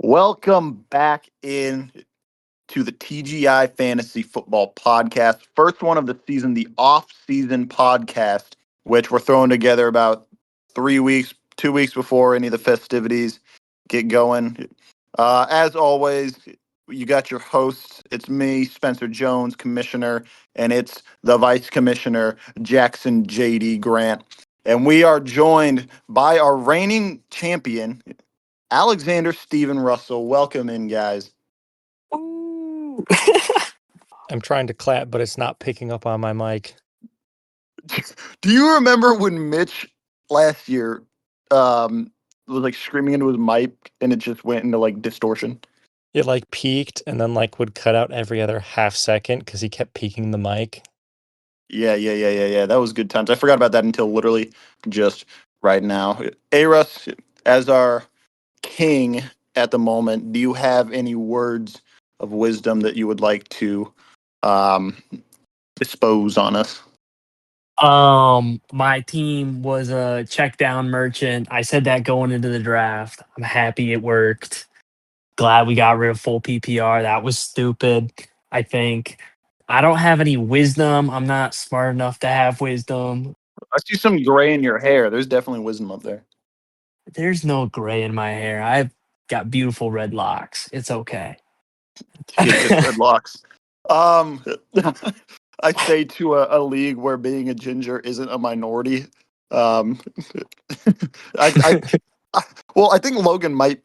Welcome back in to the TGI Fantasy Football Podcast. First one of the season, the Offseason podcast, which we're throwing together about 3 weeks, 2 weeks before any of the festivities get going. As always, you got your hosts. It's me, Spencer Jones, Commissioner, and it's the Vice Commissioner, Jackson J.D. Grant. And we are joined by our reigning champion, Alexander Steven Russell. Welcome in, guys. Ooh. I'm trying to clap, but it's not picking up on my mic. Do you remember when Mitch last year was like screaming into his mic and it just went into like distortion? It like peaked and then like would cut out every other half second because he kept peaking the mic. Yeah. That was good times. I forgot about that until literally just right now. A-Russ, as our king at the moment, do you have any words of wisdom that you would like to dispose on us? My team was a check down merchant. I said that going into the draft. I'm happy it worked. Glad we got rid of full PPR. That was stupid, I think. I don't have any wisdom. I'm not smart enough to have wisdom. I see some gray in your hair. There's definitely wisdom up there. There's no gray in my hair. I've got beautiful red locks. It's okay. It's red locks. I say to a league where being a ginger isn't a minority. Um, I, well, I think Logan might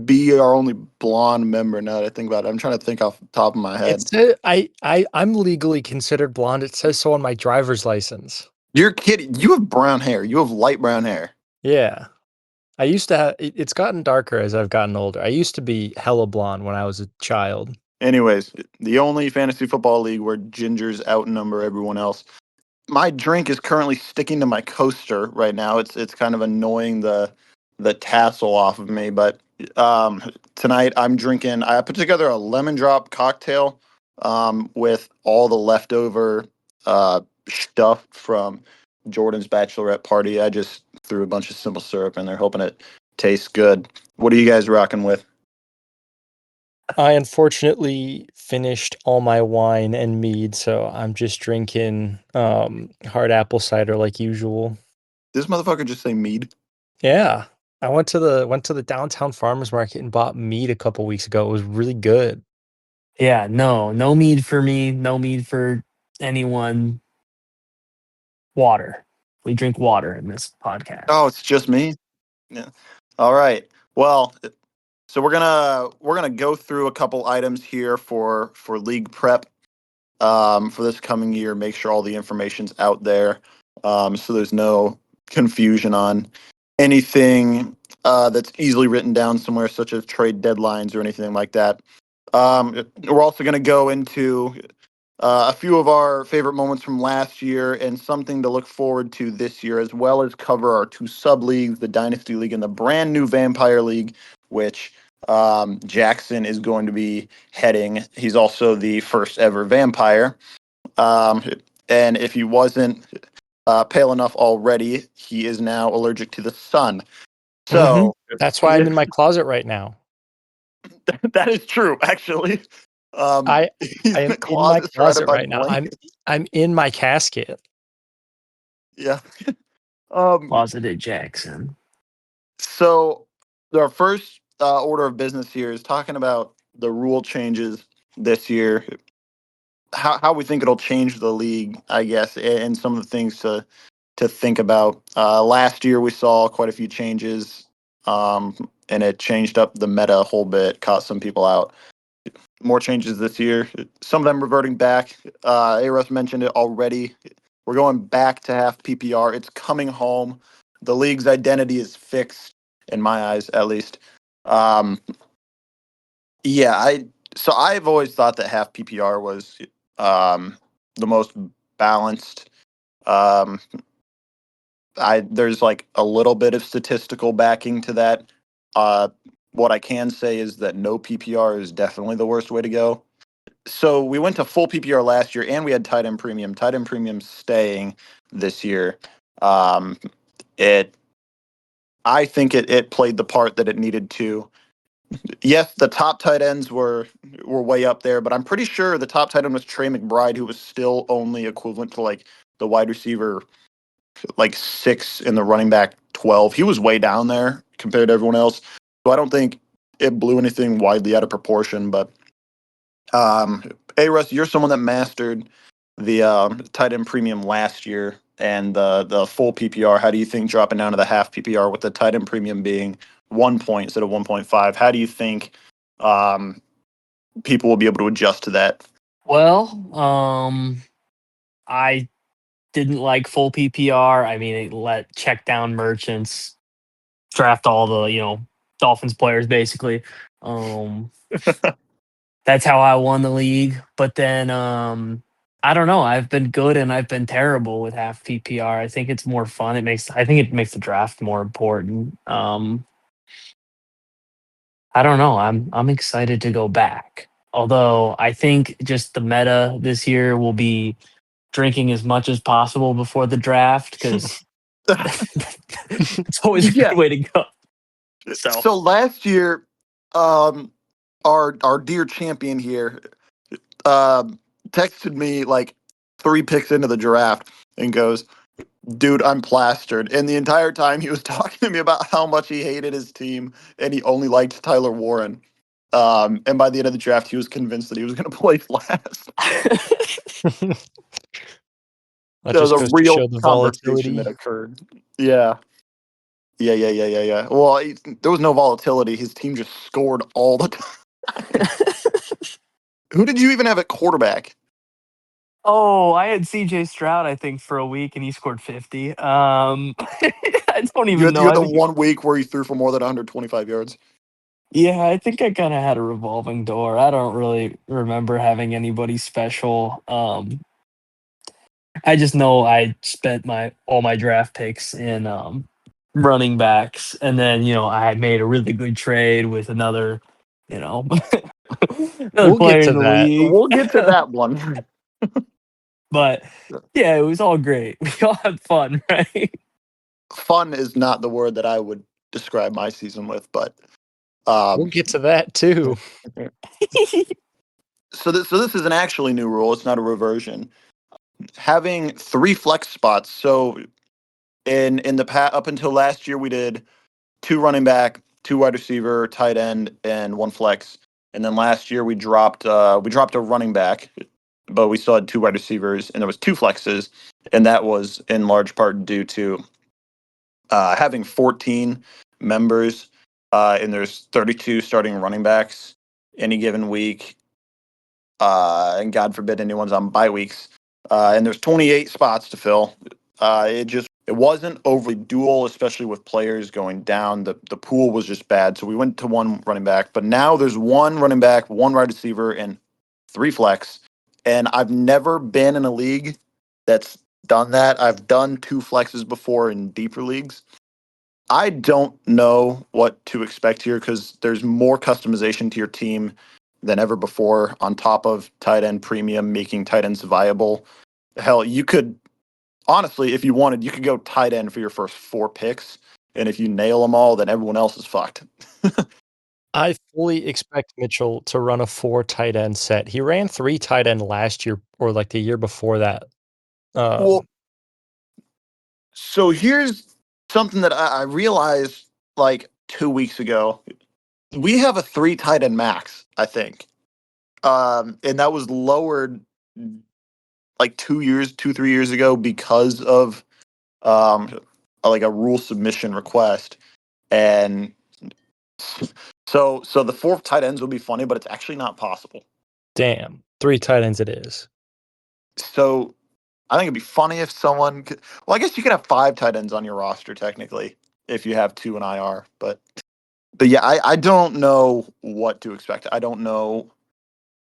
be our only blonde member now that I think about it. I'm trying to think off the top of my head. I'm legally considered blonde. It says so on my driver's license. You're kidding. You have brown hair. You have light brown hair. Yeah. I used to have, it's gotten darker as I've gotten older. I used to be hella blonde when I was a child. Anyways, the only fantasy football league where gingers outnumber everyone else. My drink is currently sticking to my coaster right now. It's kind of annoying the tassel off of me, but tonight I'm drinking. I put together a lemon drop cocktail with all the leftover stuff from Jordan's bachelorette party. I just threw a bunch of simple syrup in there, hoping it tastes good. What are you guys rocking with? I unfortunately finished all my wine and mead, so I'm just drinking hard apple cider like usual. This motherfucker just say mead. Yeah. I went to the downtown farmers market and bought mead a couple weeks ago. It was really good. Yeah, no mead for me. No mead for anyone. Water. We drink water in this podcast. Oh, it's just me. Yeah. All right. Well, so we're gonna go through a couple items here for league prep for this coming year. Make sure all the information's out there, so there's no confusion on anything that's easily written down somewhere, such as trade deadlines or anything like that. We're also gonna go into a few of our favorite moments from last year and something to look forward to this year, as well as cover our two sub leagues, the Dynasty League and the brand new Vampire League, which Jackson is going to be heading. He's also the first ever vampire. And if he wasn't pale enough already, he is now allergic to the sun. So That's why I'm in my closet right now. that is true, actually. I He's am in a in my closet closet surrounded by right now. blankets. I'm in my casket. Yeah. Closeted Jackson. So our first order of business here is talking about the rule changes this year, how we think it'll change the league, I guess, and some of the things to think about. Last year we saw quite a few changes, and it changed up the meta a whole bit, caught some people out. More changes this year, some of them reverting back. A-Russ mentioned it already. We're going back to half PPR. It's coming home. The league's identity is fixed, in my eyes, at least. So I've always thought that half PPR was the most balanced. Um, there's like a little bit of statistical backing to that. What I can say is that no PPR is definitely the worst way to go. So we went to full PPR last year, and we had tight end premium. Tight end premium staying this year. I think it played the part that it needed to. Yes, the top tight ends were way up there, but I'm pretty sure the top tight end was Trey McBride, who was still only equivalent to like the wide receiver like 6 and the running back 12. He was way down there compared to everyone else. So I don't think it blew anything widely out of proportion. But hey, Russ, you're someone that mastered the tight end premium last year and the full PPR. How do you think dropping down to the half PPR with the tight end premium being 1 point instead of 1.5? How do you think people will be able to adjust to that? Well, I didn't like full PPR. I mean, it let check down merchants draft all the Dolphins players basically. That's how I won the league. But then I don't know. I've been good and I've been terrible with half PPR. I think it's more fun. I think it makes the draft more important. I don't know. I'm excited to go back. Although I think just the meta this year will be drinking as much as possible before the draft because it's always a Yeah. good way to go. So last year, our dear champion here texted me like 3 picks into the draft and goes, "Dude, I'm plastered." And the entire time he was talking to me about how much he hated his team and he only liked Tyler Warren. And by the end of the draft, he was convinced that he was going to play last. That There was just a goes to real show the conversation that volatility. occurred. Yeah. Yeah. Well, there was no volatility. His team just scored all the time. Who did you even have at quarterback? Oh, I had CJ Stroud, I think, for a week, and he scored 50. I don't even You know. had I the think, 1 week where he threw for more than 125 yards. yeah, I think I kind of had a revolving door. I don't really remember having anybody special. I just know I spent all my draft picks in running backs, and then I made a really good trade with another, you know, another We'll get player in to the that. league. We'll get to that one. But yeah, it was all great. We all had fun, right? Fun is not the word that I would describe my season with, but We'll um, get to that too. so this is an actually new rule. It's not a reversion. Having 3 flex spots. So in the up until last year, we did 2 running back, 2 wide receiver, tight end, and 1 flex. And then last year we dropped a running back, but we still had 2 wide receivers, and there was 2 flexes, and that was in large part due to having 14 members, and there's 32 starting running backs any given week, and God forbid anyone's on bye weeks, and there's 28 spots to fill. It wasn't overly dual, especially with players going down. The pool was just bad, so we went to 1 running back. But now there's 1 running back, 1 wide receiver, and 3 flex. And I've never been in a league that's done that. I've done 2 flexes before in deeper leagues. I don't know what to expect here because there's more customization to your team than ever before, on top of tight end premium, making tight ends viable. Hell, you could honestly, if you wanted, you could go tight end for your first 4 picks, and if you nail them all, then everyone else is fucked. I fully expect Mitchell to run a 4 tight end set. He ran 3 tight end last year or like the year before that. Well, so here's something that I realized like 2 weeks ago. We have a 3 tight end max, I think, and that was lowered like 2, 3 years ago because of like a rule submission request, and so the 4th tight ends would be funny, but it's actually not possible. Damn, 3 tight ends it is. So I think it'd be funny if someone could, well, I guess you could have 5 tight ends on your roster technically if you have 2 in IR, but yeah, I don't know what to expect. I don't know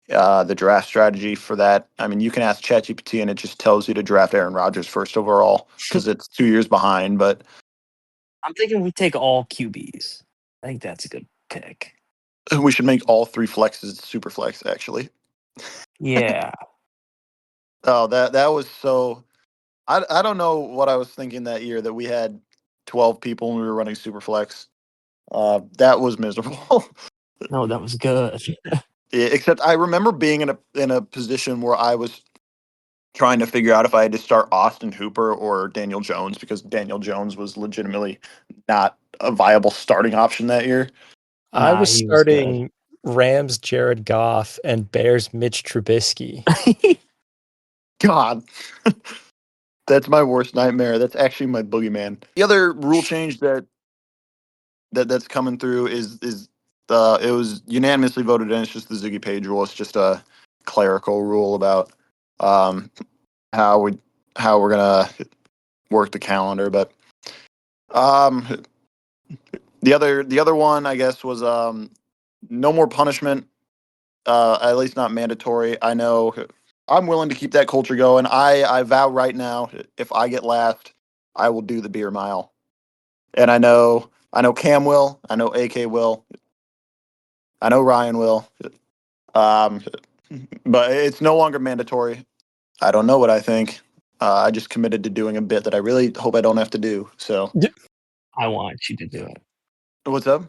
the draft strategy for that. I mean, you can ask ChatGPT and it just tells you to draft Aaron Rodgers first overall because it's 2 years behind. But I'm thinking we take all QBs. I think that's a good pick. we should make all 3 flexes super flex actually. Yeah. Oh, that was so. I don't know what I was thinking that year that we had 12 people and we were running super flex. That was miserable. No, that was good. Yeah, except I remember being in a position where I was trying to figure out if I had to start Austin Hooper or Daniel Jones because Daniel Jones was legitimately not a viable starting option that year. I Nah, was he was good. starting Rams Jared Goff and Bears Mitch Trubisky. God, that's my worst nightmare. That's actually my boogeyman. The other rule change that's coming through is it was unanimously voted in. It's just the Ziggy Page rule. It's just a clerical rule about um, how we how we're gonna work the calendar. But um, the other one I guess was no more punishment. At least not mandatory. I know I'm willing to keep that culture going. I vow right now, if I get last, I will do the beer mile. And I know Cam will. I know AK will. I know Ryan will. Um, but it's no longer mandatory. I don't know what I think. I just committed to doing a bit that I really hope I don't have to do. So, I want you to do it. what's up?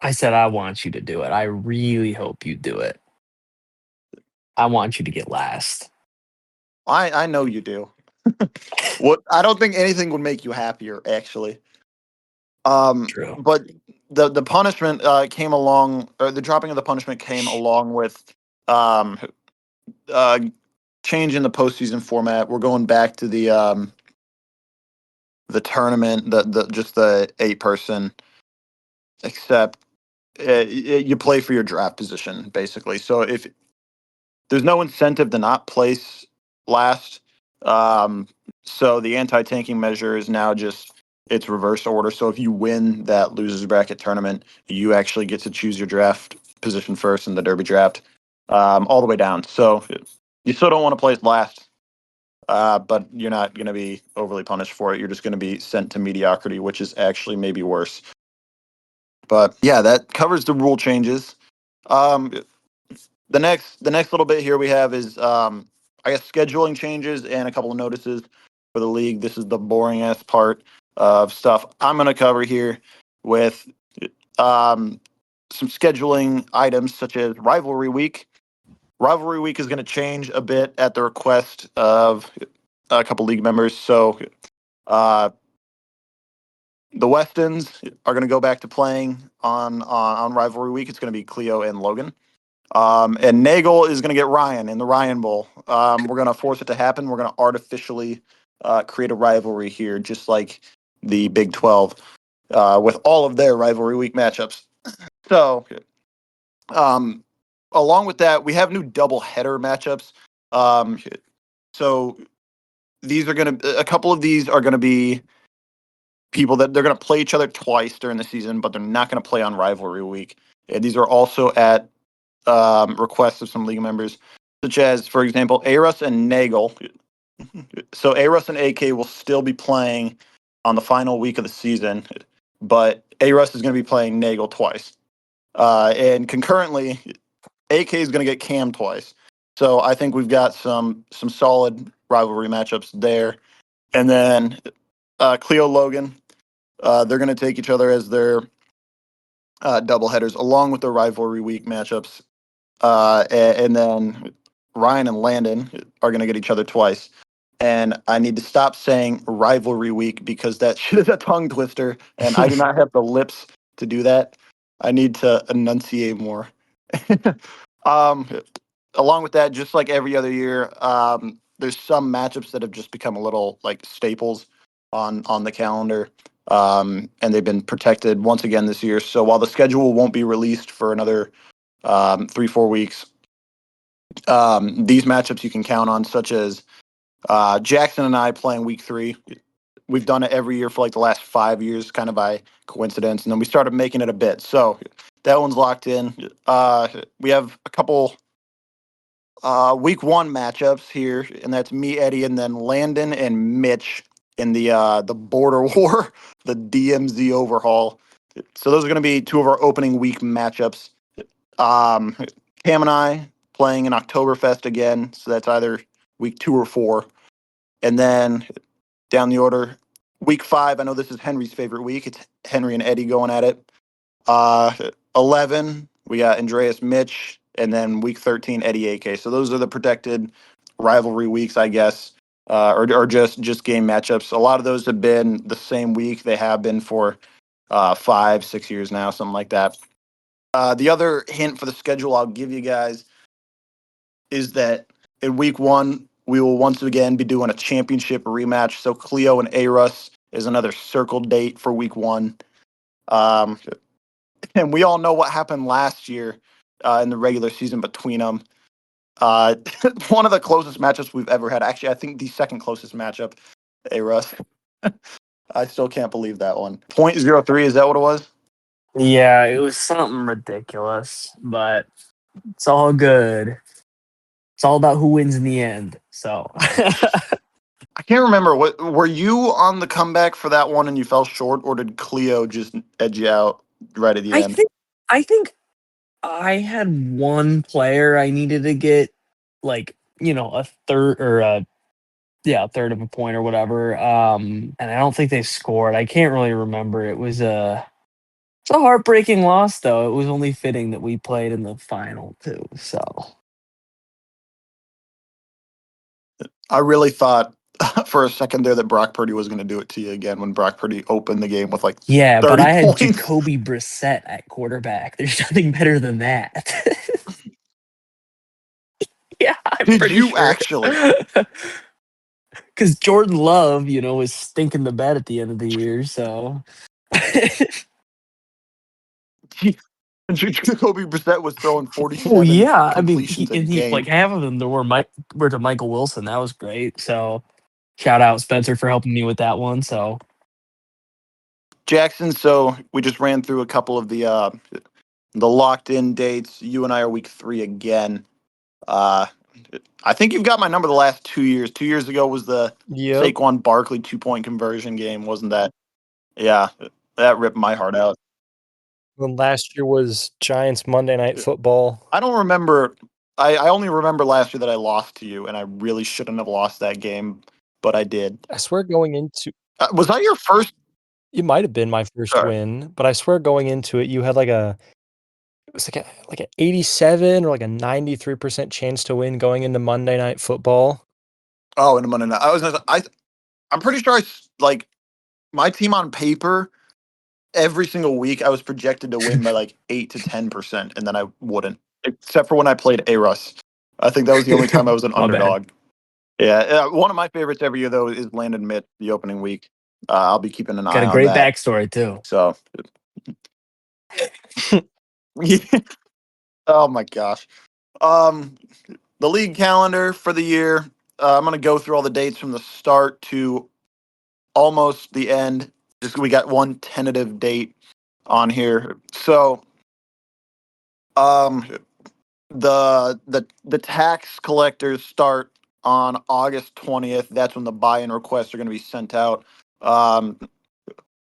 I said I want you to do it. I really hope you do it. I want you to get last. I know you do. What I don't think anything would make you happier, actually. True. But the punishment came along, or the dropping of the punishment came along with um, uh, change in the postseason format. We're going back to the tournament, the just the 8 person, except you play for your draft position basically. So if there's no incentive to not place last, um, so the anti-tanking measure is now just it's reverse order. So if you win that losers bracket tournament, you actually get to choose your draft position first in the Derby draft, all the way down. So you still don't want to place last, but you're not going to be overly punished for it. You're just going to be sent to mediocrity, which is actually maybe worse. But yeah, that covers the rule changes. Um, the next little bit here we have is I guess scheduling changes and a couple of notices for the league. This is the boring ass part of stuff I'm going to cover here with um, some scheduling items such as rivalry week. Rivalry week is going to change a bit at the request of a couple league members. So uh, the Westons are going to go back to playing on rivalry week. It's going to be Cleo and Logan. And Nagel is going to get Ryan in the Ryan Bowl. We're going to force it to happen. We're going to artificially create a rivalry here, just like the Big 12, with all of their rivalry week matchups. So, um, along with that, we have new double header matchups. Um, so these are going to, a couple of these are going to be people that they're going to play each other twice during the season, but they're not going to play on rivalry week. And these are also at requests of some league members, such as, for example, Aros and Nagel. So Aros and AK will still be playing on the final week of the season, but Aros is going to be playing Nagel twice. And concurrently, AK is going to get Cam twice. So I think we've got some solid rivalry matchups there. And then Cleo Logan, they're going to take each other as their double headers, along with the rivalry week matchups. And then Ryan and Landon are going to get each other twice. And I need to stop saying rivalry week because that shit is a tongue twister, and I do not have the lips to do that. I need to enunciate more. um, Along with that, just like every other year, there's some matchups that have just become a little like staples on the calendar, and they've been protected once again this year. So while the schedule won't be released for another 3-4 weeks, these matchups you can count on, such as Jackson and I playing week 3. We've done it every year for like the last 5 years, kind of by coincidence, and then we started making it a bit. So that one's locked in. We have a couple week 1 matchups here, and that's me, Eddie, and then Landon and Mitch in the border war, the DMZ overhaul. So those are going to be 2 of our opening week matchups. Um, Cam and I playing in Oktoberfest again, so that's either week 2 or 4. And then down the order, week 5, I know this is Henry's favorite week. It's Henry and Eddie going at it. 11, we got Andreas Mitch, and then week 13, Eddie AK. So those are the protected rivalry weeks, I guess, or just game matchups. A lot of those have been the same week. They have been for 5, 6 years now, something like that. The other hint for the schedule I'll give you guys is that in week 1, we will once again be doing a championship rematch. So Cleo and A-Russ is another circled date for week 1. And we all know what happened last year in the regular season between them. One of the closest matchups we've ever had. Actually, I think the second closest matchup. A-Russ. I still can't believe that one. .03, is that what it was? Yeah, it was something ridiculous, but it's all good. It's all about who wins in the end. So I can't remember. What were you on the comeback for that one and you fell short, or did Cleo just edge you out right at the I end? think I think I had one player I needed to get like, a third or a third of a point or whatever. And I don't think they scored. I can't really remember. It's a heartbreaking loss though. It was only fitting that we played in the final too. So I really thought for a second there that Brock Purdy was going to do it to you again when Brock Purdy opened the game with like yeah, but 30 I had points. Jacoby Brissett at quarterback. There's nothing better than that. Yeah, I'm Did pretty you sure. actually? Because Jordan Love, was stinking the bed at the end of the year. So, Jacoby Brissett was throwing oh 47 yeah, I mean, completions a he like game. half of them were to Michael Wilson. That was great. So, shout out Spencer for helping me with that one. So, Jackson, so we just ran through a couple of the locked in dates. You and I are week 3 again. Uh, I think you've got my number the last 2 years. 2 years ago was the Yep. Saquon Barkley 2-point conversion game, wasn't that? Yeah, that ripped my heart out. And last year was Giants Monday Night Football. I don't remember. I only remember last year that I lost to you, and I really shouldn't have lost that game, but I did. I swear going into Was that your first? it might have been my first Sorry. win, but I swear going into it, you had it was like a 87 or like a 93% chance to win going into Monday Night Football. Oh, in a Monday night. I'm pretty sure like my team on paper every single week I was projected to win by like 8 to 10%, and then I wouldn't, except for when I played A-Russ. I think that was the only time I was an my bad. underdog. Yeah, one of my favorites every year though is Landon Mitt the opening week. I'll be keeping an Got eye a on great that. backstory too. So, oh my gosh. Um, the league calendar for the year. I'm gonna go through all the dates from the start to almost the end. Just we got one tentative date on here. So, um, the tax collectors start on August 20th. That's when the buy-in requests are going to be sent out. Um,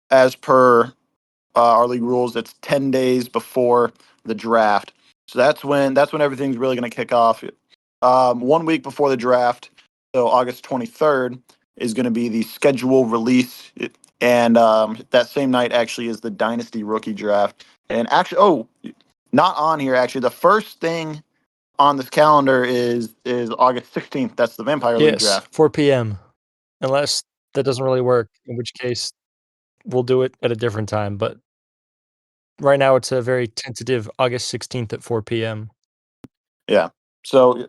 as per our league rules, it's 10 days before the draft. So that's when everything's really going to kick off. 1 week before the draft, so August 23rd is going to be the schedule release, and that same night actually is the dynasty rookie draft. And actually, not on here actually. The first thing on this calendar is August 16th. That's the Vampire League Yes, draft. 4 PM. Unless that doesn't really work, in which case we'll do it at a different time, but right now it's a very tentative August 16th at 4 PM. Yeah. So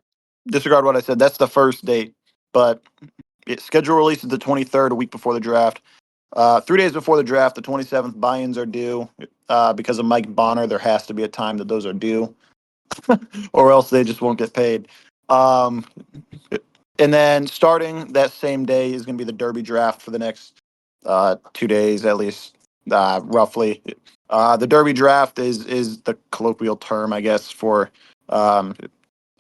disregard what I said. That's the first date, but schedule release is the 23rd, a week before the draft. 3 days before the draft, the 27th, buy-ins are due. Because of Mike Bonner, there has to be a time that those are due, or else they just won't get paid. Um, and then starting that same day is going to be the Derby draft for the next 2 days at least, roughly. The Derby draft is the colloquial term, I guess, for um,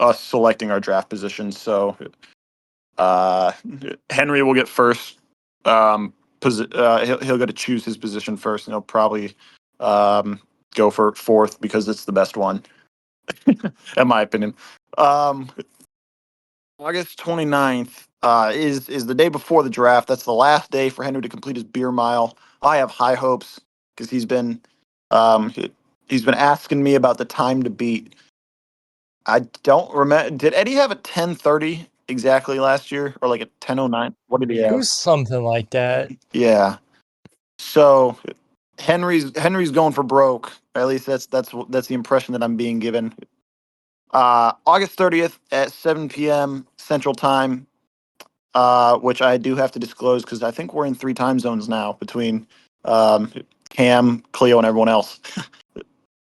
us selecting our draft positions. So uh, Henry will get first. He'll get to choose his position first, and he'll probably go for fourth because it's the best one, in my opinion. Um, August 29th is the day before the draft. That's the last day for Henry to complete his beer mile. I have high hopes because he's been um, He's been asking me about the time to beat. I don't remember. Did Eddie have a 10:30 exactly last year, or like a 10:09? What did he It have? was something like that. Yeah. So Henry's going for broke. At least that's the impression that I'm being given. August 30th at 7 p.m. Central Time, which I do have to disclose because I think we're in 3 time zones now between Cam, Cleo, and everyone else.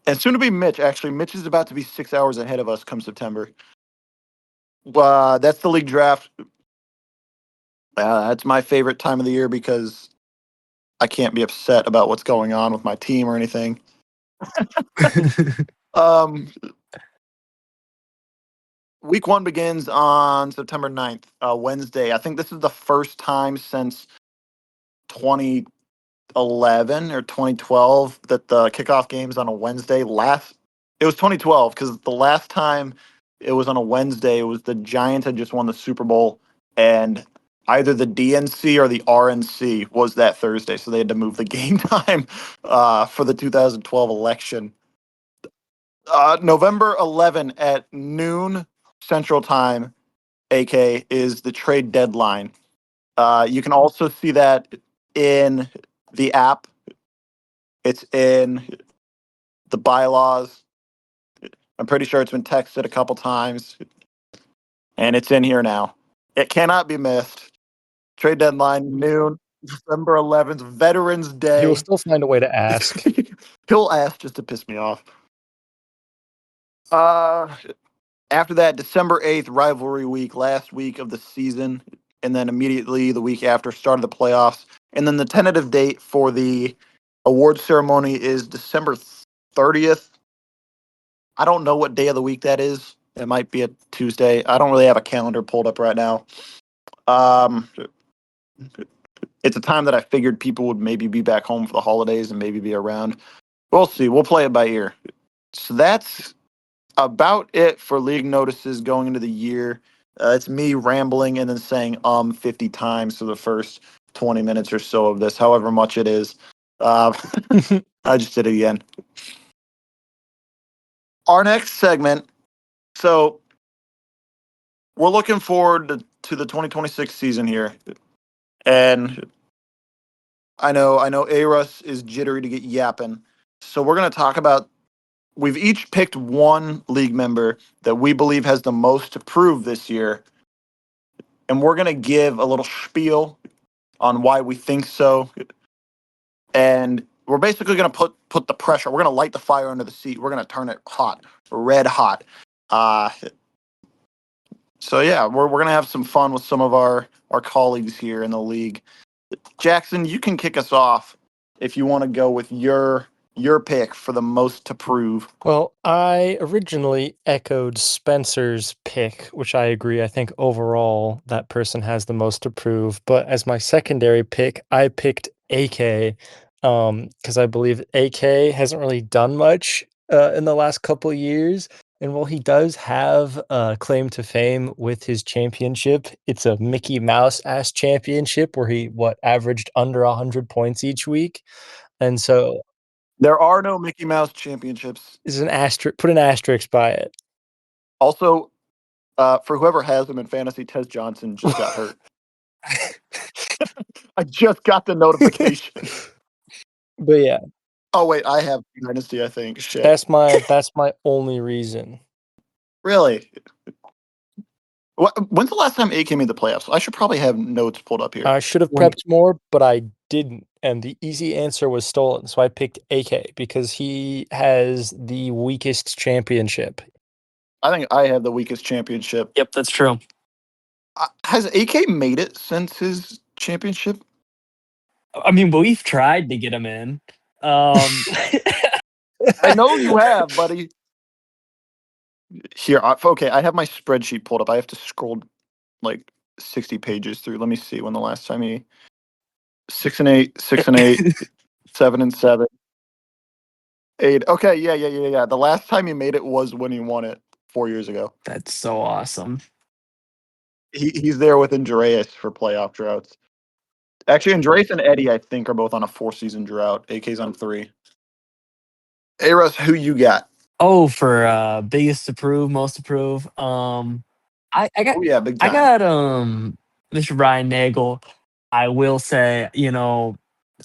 And soon to be Mitch. Actually, Mitch is about to be 6 hours ahead of us come September. That's the league draft. That's my favorite time of the year because I can't be upset about what's going on with my team or anything. Um, Week 1 begins on September 9th, Wednesday. I think this is the first time since 2011 or 2012 that the kickoff game's on a Wednesday. It was 2012 because the last time it was on a Wednesday, it was the Giants had just won the Super Bowl, and either the DNC or the RNC was that Thursday, so they had to move the game time for the 2012 election. November 11 at noon Central Time, AK, is the trade deadline. You can also see that in the app. It's in the bylaws. I'm pretty sure it's been texted a couple times, and it's in here now. It cannot be missed. Trade deadline, noon, December 11th, Veterans Day. He will still find a way to ask. He'll ask just to piss me off. After that, December 8th, rivalry week, last week of the season, and then immediately the week after, start of the playoffs. And then the tentative date for the award ceremony is December 30th. I don't know what day of the week that is. It might be a Tuesday. I don't really have a calendar pulled up right now. It's a time that I figured people would maybe be back home for the holidays and maybe be around. We'll see. We'll play it by ear. So that's about it for league notices going into the year. It's me rambling and then saying 50 times for the first 20 minutes or so of this, however much it is. I just did it again. Our next segment. So we're looking forward to the 2026 season here. And I know A-Russ is jittery to get yapping. So we're going to talk about, we've each picked one league member that we believe has the most to prove this year. And we're going to give a little spiel on why we think so. And we're basically going to put the pressure. We're going to light the fire under the seat. We're going to turn it hot, red hot. So yeah, we're going to have some fun with some of our colleagues here in the league. Jackson, you can kick us off if you want to go with your pick for the most to prove. Well, I originally echoed Spencer's pick, which I agree. I think overall that person has the most to prove. But as my secondary pick, I picked AK because I believe AK hasn't really done much in the last couple of years. And while he does have a claim to fame with his championship, it's a Mickey Mouse ass championship where he averaged under 100 points each week. And so There are no Mickey Mouse championships. is an asterisk. Put an asterisk by it. Also, for whoever has him in fantasy, Tez Johnson just got hurt. I just got the notification. But yeah, Oh wait, I have Dynasty, I think. Shit. that's my only reason. Really? When's the last time AK made the playoffs? I should probably have notes pulled up here. I should have When- prepped more, but I didn't. And the easy answer was stolen. So I picked AK because he has the weakest championship. I think I have the weakest championship. Yep, that's true. Has AK made it since his championship? I mean, we've tried to get him in. I know you have, buddy. Here, okay, I have my spreadsheet pulled up. I have to scroll like 60 pages through. Let me see when the last time he 6-8, 6-8, 7-7, 8. Okay, yeah. The last time he made it was when he won it 4 years ago. That's so awesome. He's there with Andreas for playoff droughts. Actually, Andreas and Eddie, I think, are both on a 4-season drought. AK's on 3. Hey Russ, who you got? Oh, for biggest approve, most approve. I got Oh yeah, big I time. got Mr. Brian Nagel. I will say,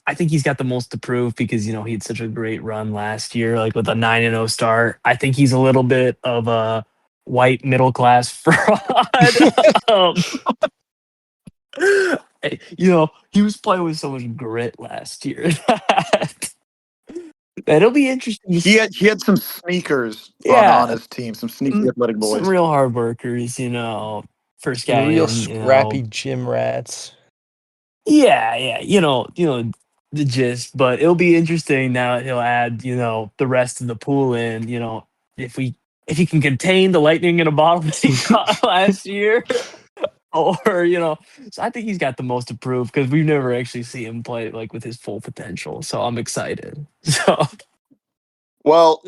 I think he's got the most to prove because he had such a great run last year, like with a 9-0 start. I think he's a little bit of a white middle class fraud. um, he was playing with so much grit last year. It'll be interesting. He had some sneakers on Yeah, his team, some sneaky athletic some boys. real hard workers. First Some guy real in. scrappy gym rats. Yeah, yeah, the gist. But it'll be interesting now that he'll add, the rest of the pool in. If we if he can contain the lightning in a bottle that he got last year, or so I think he's got the most to prove because we've never actually seen him play like with his full potential. So I'm excited. So Well,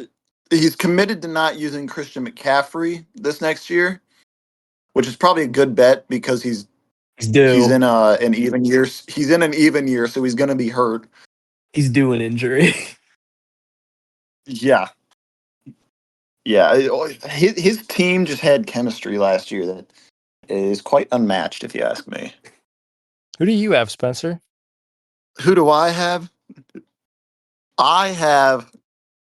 he's committed to not using Christian McCaffrey this next year, which is probably a good bet because he's he's due. in an even year. He's in an even year, so he's going to be hurt. He's due an injury. Yeah, yeah. His team just had chemistry last year that is quite unmatched, if you ask me. Who do you have, Spencer? Who do I have? I have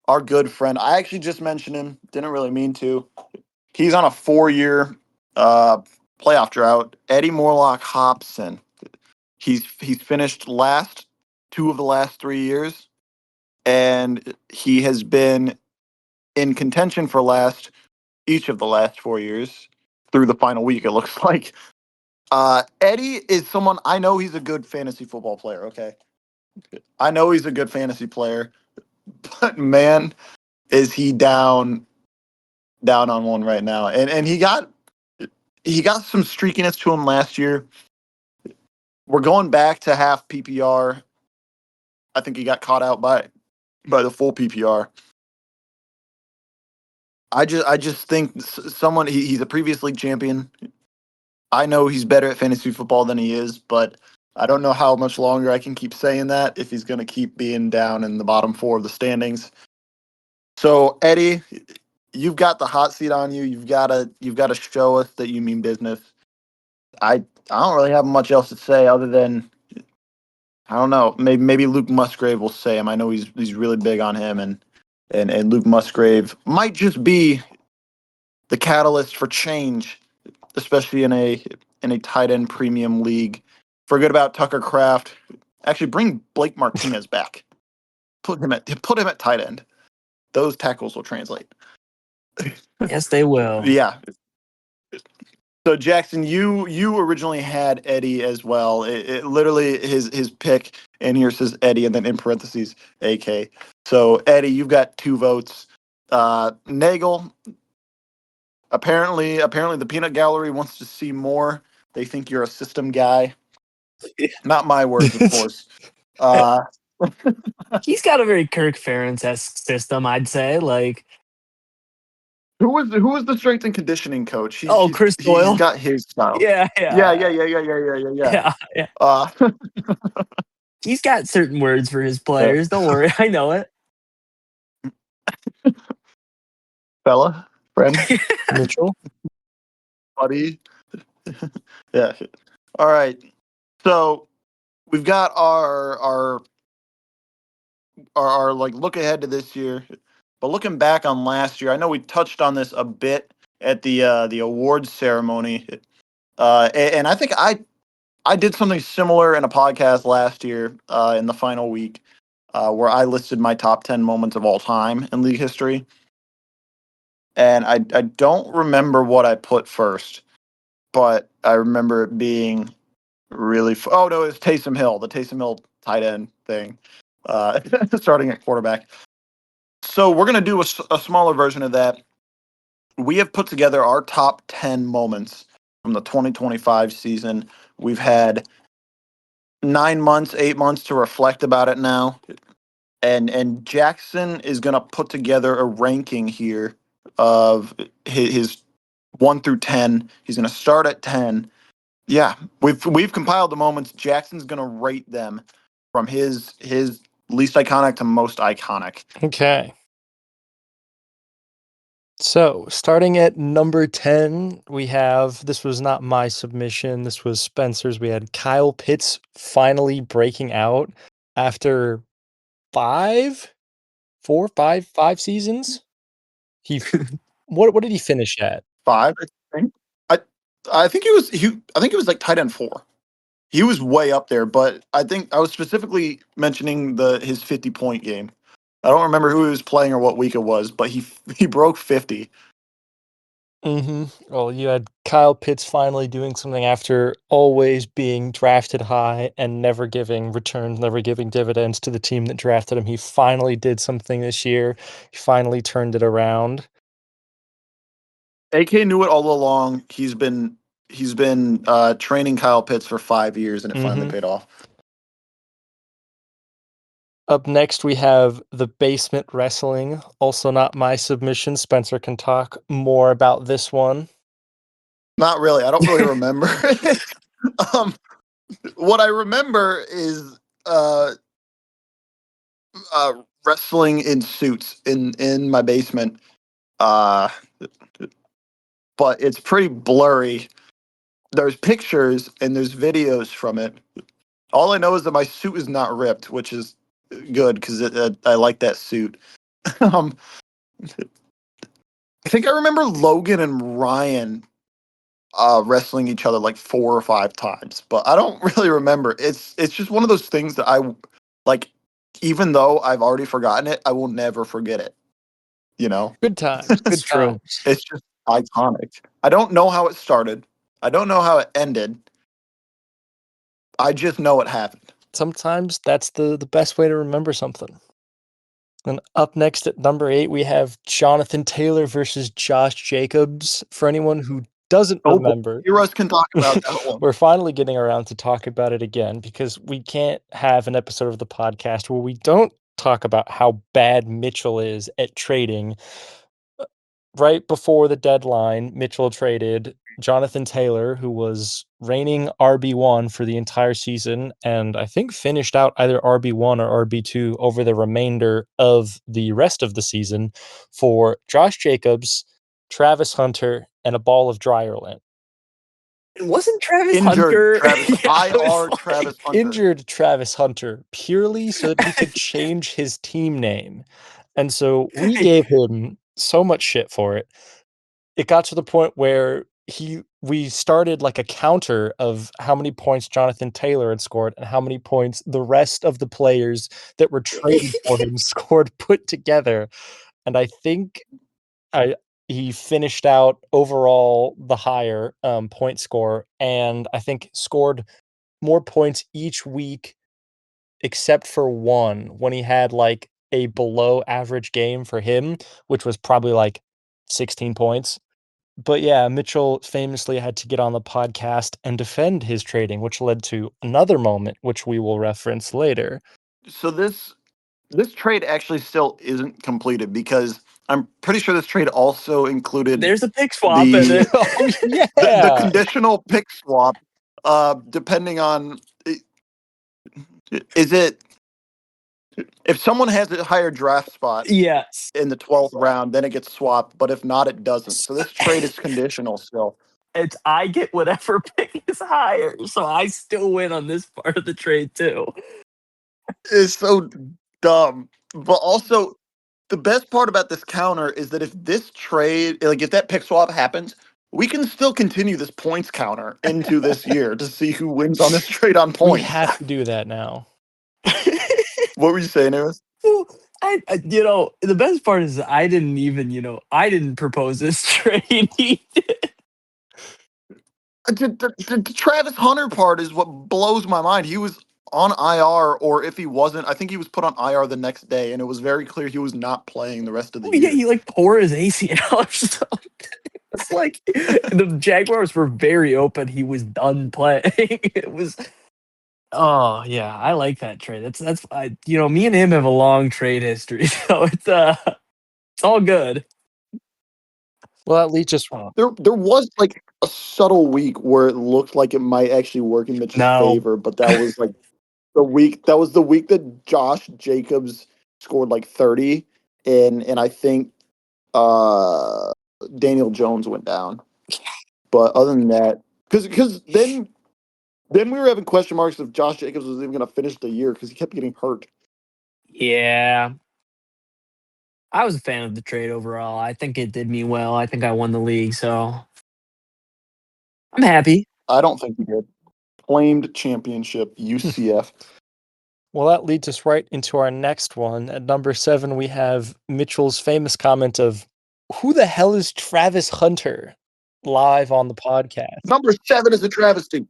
our good friend. I actually just mentioned him. Didn't really mean to. He's on a 4-year uh, playoff drought. Eddie Morlock Hobson. He's finished last 2 of the last 3 years, and he has been in contention for last each of the last 4 years through the final week. It looks like Eddie is someone I know. He's a good fantasy football player. Okay, I know he's a good fantasy player, but man, is he down on one right now. And he got some streakiness to him last year. We're going back to half PPR. I think he got caught out by the full PPR. I just think someone he's a previous league champion. I know he's better at fantasy football than he is, but I don't know how much longer I can keep saying that if he's going to keep being down in the bottom four of the standings. So Eddie, you've got the hot seat on you. You've got to show us that you mean business. I don't really have much else to say other than I don't know. Maybe Luke Musgrave will say him. I know he's really big on him, and Luke Musgrave might just be the catalyst for change, especially in a tight end premium league. Forget about Tucker Kraft. Actually, bring Blake Martinez back. Put him at tight end. Those tackles will translate. Yes, they will. Yeah. So Jackson, you originally had Eddie as well. It literally his pick in here says Eddie and then in parentheses AK. So Eddie, you've got 2 votes. Nagel, apparently the peanut gallery wants to see more. They think you're a system guy. Not my words, of course. Uh, He's got a very Kirk Ferentz-esque system, I'd say. Like, who was the strength and conditioning coach? He's oh, he's Chris he's Doyle. got his style. Yeah, Yeah, yeah, yeah, yeah, yeah, yeah, yeah, yeah, yeah. yeah, yeah. Uh, He's got certain words for his yeah. players. Don't worry, I know it. Fella, friend, Mitchell? buddy. Yeah. All right. So we've got our like look ahead to this year, but looking back on last year, I know we touched on this a bit at the awards ceremony, and I think I did something similar in a podcast last year in the final week, where I listed my top 10 moments of all time in league history, and I don't remember what I put first, but I remember it being really. Oh no, it's Taysom Hill, the Taysom Hill tight end thing, uh, starting at quarterback. So we're gonna do a smaller version of that. We have put together our top 10 moments from the 2025 season. We've had 9 months, 8 months to reflect about it now, and Jackson is gonna put together a ranking here of his 1 through 10. He's gonna start at 10. Yeah, we've compiled the moments. Jackson's gonna rate them from his least iconic to most iconic. Okay. So, starting at number 10, we have, this was not my submission, this was Spencer's. We had Kyle Pitts finally breaking out after 5 seasons. He what did he finish at? 5, I think. I think he was like tight end 4. He was way up there, but I think I was specifically mentioning his 50-point game. I don't remember who he was playing or what week it was, but he broke 50. Well, you had Kyle Pitts finally doing something after always being drafted high and never giving returns, never giving dividends to the team that drafted him. He finally did something this year. He finally turned it around. AK knew it all along. He's been training Kyle Pitts for 5 years, and it finally paid off. Up next, we have the Basement Wrestling. Also not my submission. Spencer can talk more about this one. Not really. I don't really remember. What I remember is wrestling in suits in my basement. But it's pretty blurry. There's pictures and there's videos from it. All I know is that my suit is not ripped, which is good because I like that suit. I think I remember Logan and Ryan wrestling each other like 4 or 5 times, but I don't really remember. It's just one of those things that I like. Even though I've already forgotten it, I will never forget it. You know, Good times. Good true. times. it's just iconic. I don't know how it started. I don't know how it ended. I just know it happened. Sometimes that's the best way to remember something. And up next at number 8, we have Jonathan Taylor versus Josh Jacobs. For anyone who doesn't remember, Heroes can talk about that one. we're finally getting around to talk about it again because we can't have an episode of the podcast where we don't talk about how bad Mitchell is at trading. Right before the deadline, Mitchell traded Jonathan Taylor, who was reigning RB1 for the entire season, and I think finished out either RB1 or RB2 over the remainder of the rest of the season, for Josh Jacobs, Travis Hunter, and a ball of Dryerland. It wasn't Travis Injured Hunter. Travis, Yeah, I was IR like- Travis Hunter. Injured Travis Hunter purely so that he could change his team name. And so we gave him so much shit for it. It got to the point where we started like a counter of how many points Jonathan Taylor had scored and how many points the rest of the players that were traded for him scored put together. And I think he finished out overall the higher point score, and I think scored more points each week except for one when he had like a below average game for him, which was probably like 16 points. But yeah, Mitchell famously had to get on the podcast and defend his trading, which led to another moment, which we will reference later. So this trade actually still isn't completed because I'm pretty sure this trade also included There's a pick swap in it. Oh, yeah. the conditional pick swap. Depending on is it if someone has a higher draft spot Yes. in the 12th round, then it gets swapped. But if not, it doesn't. So this trade is conditional still. It's I get whatever pick is higher, so I still win on this part of the trade too. It's so dumb. But also, the best part about this counter is that if this trade, like if that pick swap happens, we can still continue this points counter into this year to see who wins on this trade on We points. have to do that now. What were you saying, Aaron? Well, the best part is I didn't even, I didn't propose this trade. He did. The Travis Hunter part is what blows my mind. He was on IR, or if he wasn't, I think he was put on IR the next day, and it was very clear he was not playing the rest of the Oh, yeah, year. he like tore his ACL or something. It's like the Jaguars were very open. He was done playing. It was. Oh yeah, I like that trade. Me and him have a long trade history, so it's all good. Well, that leads us. There was like a subtle week where it looked like it might actually work in Mitch's No. favor, but that was like the week that Josh Jacobs scored like 30, and I think Daniel Jones went down. But other than that, because then we were having question marks if Josh Jacobs was even going to finish the year because he kept getting hurt. Yeah. I was a fan of the trade overall. I think it did me well. I think I won the league, so I'm happy. I don't think he did. Claimed championship, UCF. Well, that leads us right into our next one. At number 7, we have Mitchell's famous comment of, "Who the hell is Travis Hunter?" live on the podcast. Number 7 is a travesty.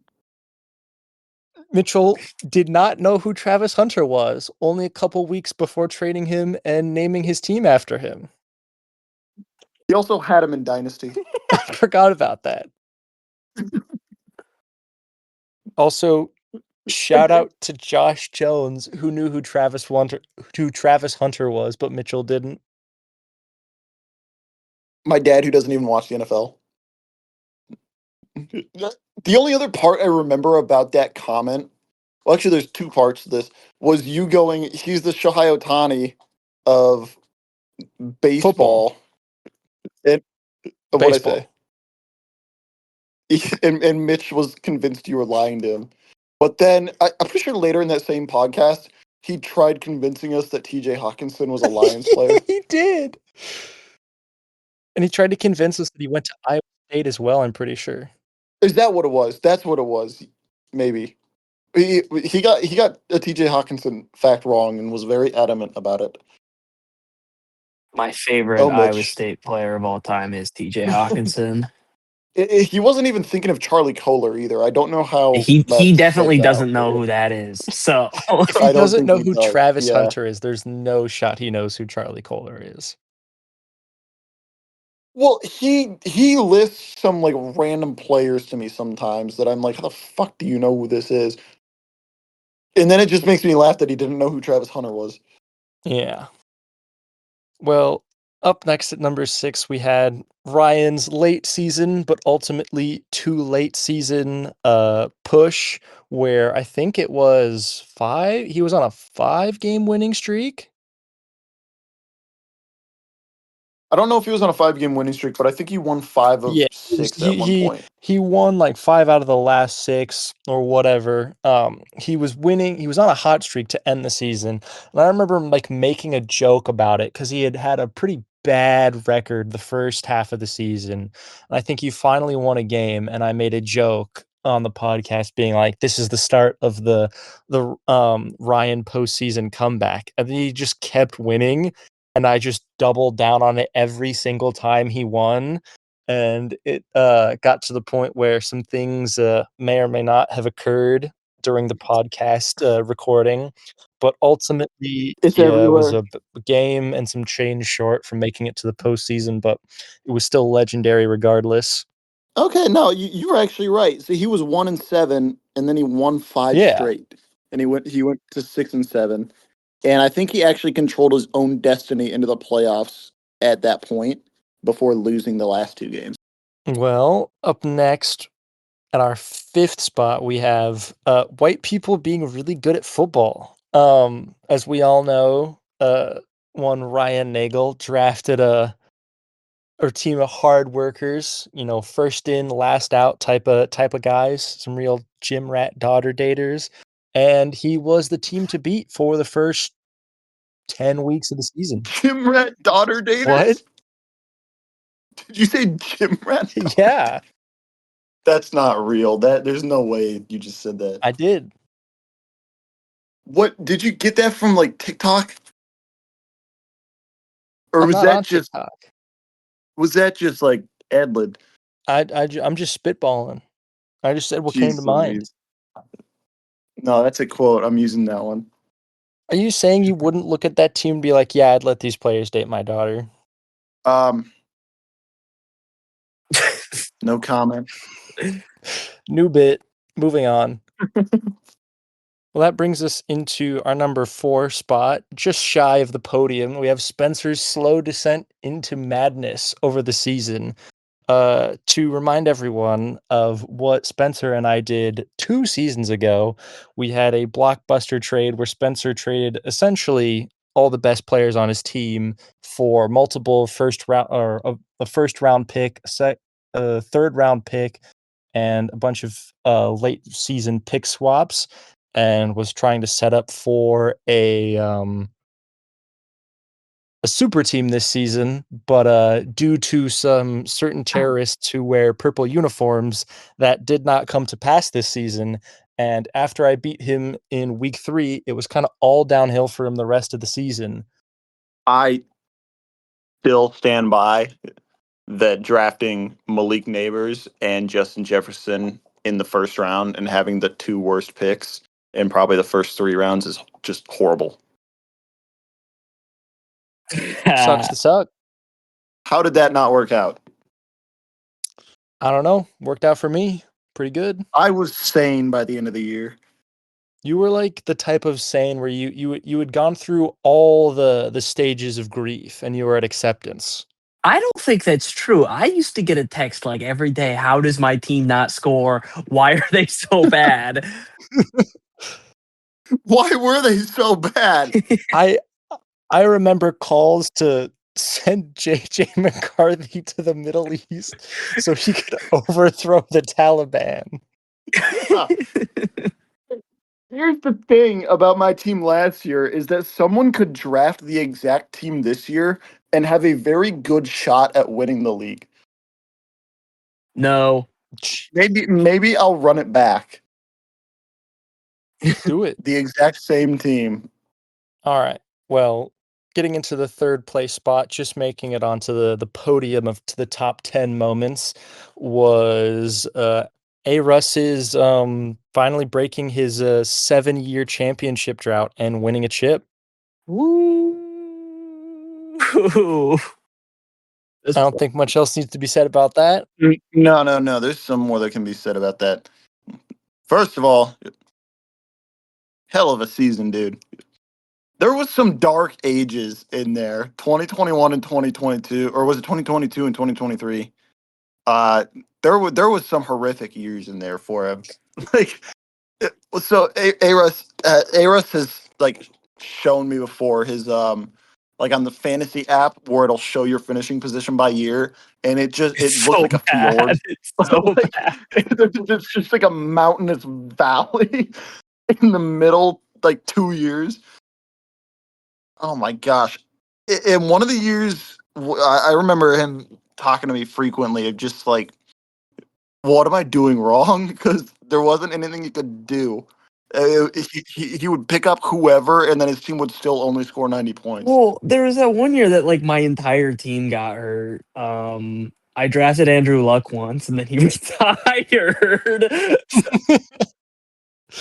Mitchell did not know who Travis Hunter was only a couple weeks before trading him and naming his team after him. He also had him in Dynasty. I forgot about that. Also, shout out to Josh Jones, who knew who Travis Hunter was, but Mitchell didn't. My dad, who doesn't even watch the NFL. The only other part I remember about that comment, well, actually, there's two parts to this, was you going, he's the Shohei Ohtani of baseball. And what'd I Baseball. say? And Mitch was convinced you were lying to him. But then, I'm pretty sure later in that same podcast, he tried convincing us that TJ Hawkinson was a Lions player. He did. And he tried to convince us that he went to Iowa State as well, I'm pretty sure. Is that what it was? That's what it was. Maybe. He got a TJ Hawkinson fact wrong and was very adamant about it. My favorite Oh, Iowa Mitch. State player of all time is TJ Hawkinson. He wasn't even thinking of Charlie Kohler either. I don't know how He that definitely stepped doesn't out. know who that is. So If he I don't doesn't think know he who does. Travis Yeah. Hunter is, there's no shot he knows who Charlie Kohler is. Well, he lists some like random players to me sometimes that I'm like, how the fuck do you know who this is? And then it just makes me laugh that he didn't know who Travis Hunter was. Yeah. Well, up next at number 6, we had Ryan's late season, but ultimately too late season push, where I think it was 5. He was on a 5-game winning streak. I don't know if he was on a 5-game winning streak, but I think he won 5 of Yeah, 6 at one point. he won like 5 out of the last 6 or whatever. He was winning. He was on a hot streak to end the season, and I remember like making a joke about it because he had a pretty bad record the first half of the season. And I think he finally won a game, and I made a joke on the podcast being like, "This is the start of the Ryan postseason comeback," and then he just kept winning. And I just doubled down on it every single time he won. And it got to the point where some things may or may not have occurred during the podcast recording. But ultimately, It's yeah, it was everywhere. a game and some change short from making it to the postseason, but it was still legendary regardless. Okay, no, you were actually right. So he was 1-7, and then he won 5 Yeah. straight, and he went to 6-7, and I think he actually controlled his own destiny into the playoffs at that point before losing the last 2 games. Well, up next, at our 5th spot, we have white people being really good at football. As we all know, one Ryan Nagel drafted a team of hard workers, first in, last out type of guys, some real gym rat daughter daters, and he was the team to beat for the first 10 weeks of the season. Gym rat daughter daters? What? Did you say gym rat? Yeah, That's not real. There's no way you just said that. I did. What did you get that from, like TikTok? Or I'm not on TikTok. was that just like ad lib? I'm just spitballing. I just said what came to mind. No, that's a quote. I'm using that one. Are you saying you wouldn't look at that team and be like, yeah, I'd let these players date my daughter? No comment. New bit. Moving on. Well, that brings us into our number 4 spot, just shy of the podium. We have Spencer's slow descent into madness over the season. To remind everyone of what Spencer and I did 2 seasons ago, we had a blockbuster trade where Spencer traded essentially all the best players on his team for multiple first round or a first round pick, third round pick, and a bunch of late season pick swaps, and was trying to set up for a super team this season, but due to some certain terrorists who wear purple uniforms, that did not come to pass this season. And after I beat him in week 3, it was kind of all downhill for him the rest of the season. I still stand by that drafting Malik Neighbors and Justin Jefferson in the first round and having the 2 worst picks in probably the first 3 rounds is just horrible. Sucks to suck. How did that not work out? I don't know. Worked out for me. Pretty good. I was sane by the end of the year. You were like the type of sane where you had gone through all the stages of grief and you were at acceptance. I don't think that's true. I used to get a text like every day, how does my team not score? Why are they so bad? Why were they so bad? I remember calls to send JJ McCarthy to the Middle East so he could overthrow the Taliban. Here's the thing about my team last year is that someone could draft the exact team this year and have a very good shot at winning the league. No. Maybe I'll run it back. Do it. The exact same team. All right. Well, getting into the third place spot, just making it onto the podium to the top 10 moments was A. Russ's finally breaking his 7-year championship drought and winning a chip. Woo. I don't think much else needs to be said about that. No. There's some more that can be said about that. First of all, hell of a season, dude. There was some dark ages in there. 2021 and 2022, or was it 2022 and 2023? There was some horrific years in there for him. So Aros has like shown me before his like on the fantasy app where it'll show your finishing position by year, and it looks so like a fjord. It's so Like, bad. it's just like a mountainous valley in the middle, like 2 years. Oh my gosh! In one of the years, I remember him talking to me frequently of just like, what am I doing wrong? Because there wasn't anything he could do. He would pick up whoever, and then his team would still only score 90 points. Well, there was that one year that like my entire team got hurt. I drafted Andrew Luck once, and then he retired.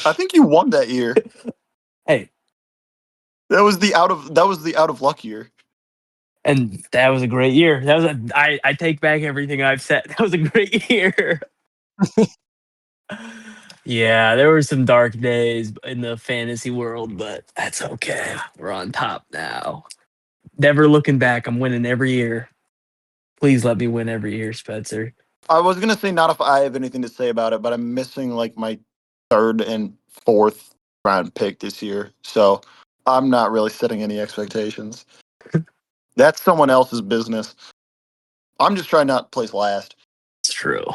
I think you won that year. Hey, That was the out of luck year. and that was a great year. I take back everything I've said. That was a great year. Yeah, there were some dark days in the fantasy world, but that's okay. We're on top now. Never looking back. I'm winning every year. Please let me win every year, Spencer. I was gonna say not if I have anything to say about it, but I'm missing like my 3rd and 4th round pick this year, so I'm not really setting any expectations. That's someone else's business. I'm just trying not to place last. It's true.